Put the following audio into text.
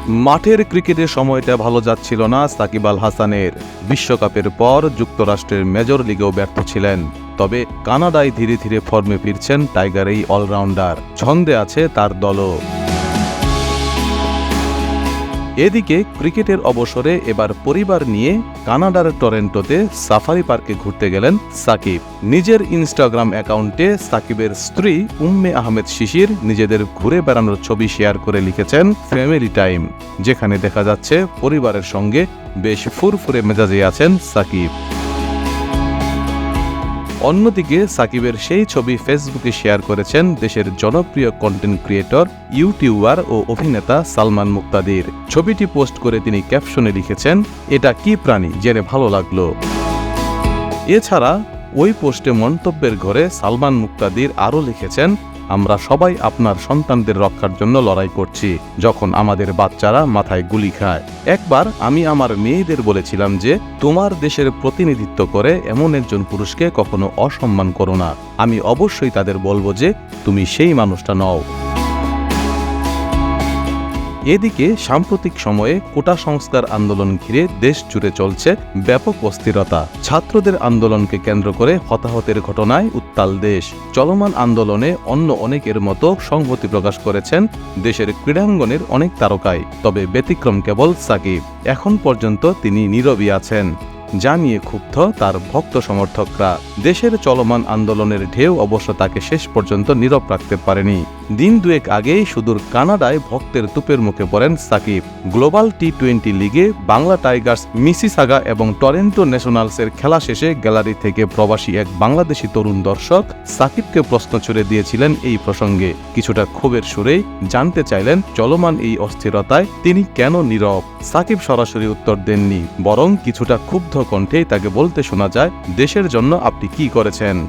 মাঠের ক্রিকেটের সময়টা ভালো যাচ্ছিল না সাকিব আল হাসানের। বিশ্বকাপের পর যুক্তরাষ্ট্রের মেজর লিগেও ব্যর্থ ছিলেন। তবে কানাডায় ধীরে ধীরে ফর্মে ফিরছেন টাইগার এই অলরাউন্ডার। ছন্দে আছে তার দলও। এদিকে ক্রিকেটের অবসরে এবার পরিবার নিয়ে কানাডার টরেন্টোতে সাফারি পার্কে ঘুরতে গেলেন সাকিব। নিজের ইনস্টাগ্রাম অ্যাকাউন্টে সাকিবের স্ত্রী উম্মে আহমেদ শিশির নিজেদের ঘুরে বেড়ানোর ছবি শেয়ার করে লিখেছেন ফ্যামিলি টাইম, যেখানে দেখা যাচ্ছে পরিবারের সঙ্গে বেশ ফুরফুরে মেজাজে আছেন সাকিব। অন্যদিকে সাকিবের সেই ছবি ফেসবুকে শেয়ার করেছেন দেশের জনপ্রিয় কন্টেন্ট ক্রিয়েটর, ইউটিউবার ও অভিনেতা সালমান মুক্তাদির। ছবিটি পোস্ট করে তিনি ক্যাপশনে লিখেছেন, "এটা কি প্রাণী, জেনে ভালো লাগলো।" এছাড়া ওই পোস্টে মন্তব্যের ঘরে সালমান মুক্তাদির আরও লিখেছেন, "আমরা সবাই আপনার সন্তানদের রক্ষার জন্য লড়াই করছি যখন আমাদের বাচ্চারা মাথায় গুলি খায়। একবার আমি আমার মেয়েদের বলেছিলাম যে তোমার দেশের প্রতিনিধিত্ব করে এমন একজন পুরুষকে কখনো অসম্মান করো না। আমি অবশ্যই তাদের বলবো যে তুমি সেই মানুষটা নও।" এদিকে সাম্প্রতিক সময়ে কোটা সংস্কার আন্দোলন ঘিরে দেশ জুড়ে চলছে ব্যাপক অস্থিরতা। ছাত্রদের আন্দোলনকে কেন্দ্র করে হতাহতের ঘটনায় উত্তাল দেশ। চলমান আন্দোলনে অন্য অনেকের মতো সংহতি প্রকাশ করেছেন দেশের ক্রীড়াঙ্গনের অনেক তারকাই। তবে ব্যতিক্রম কেবল সাকিব। এখন পর্যন্ত তিনি নীরবই আছেন, যা নিয়ে ক্ষুব্ধ তার ভক্ত সমর্থকরা। দেশের চলমান আন্দোলনের ঢেউ অবশ্য তাকে শেষ পর্যন্ত নীরব রাখতে পারেনি। দিন দুয়েক আগেই সুদূর কানাডায় ভক্তের তুপের মুখে পড়েন সাকিব। গ্লোবাল টি-20 লিগে বাংলা টাইগার্স মিসিসাগা এবং টরেন্টো ন্যাশনালসের খেলা শেষে গ্যালারি থেকে প্রবাসী এক বাংলাদেশি তরুণ দর্শক সাকিবকে প্রশ্ন ছুড়ে দিয়েছিলেন এই প্রসঙ্গে। কিছুটা ক্ষোভের সুরেই জানতে চাইলেন চলমান এই অস্থিরতায় তিনি কেন নীরব। সাকিব সরাসরি উত্তর দেননি, বরং কিছুটা ক্ষুব্ধ কণ্ঠেই তাকে বলতে শোনা যায়, "দেশের জন্য আপনি কি করেছেন?"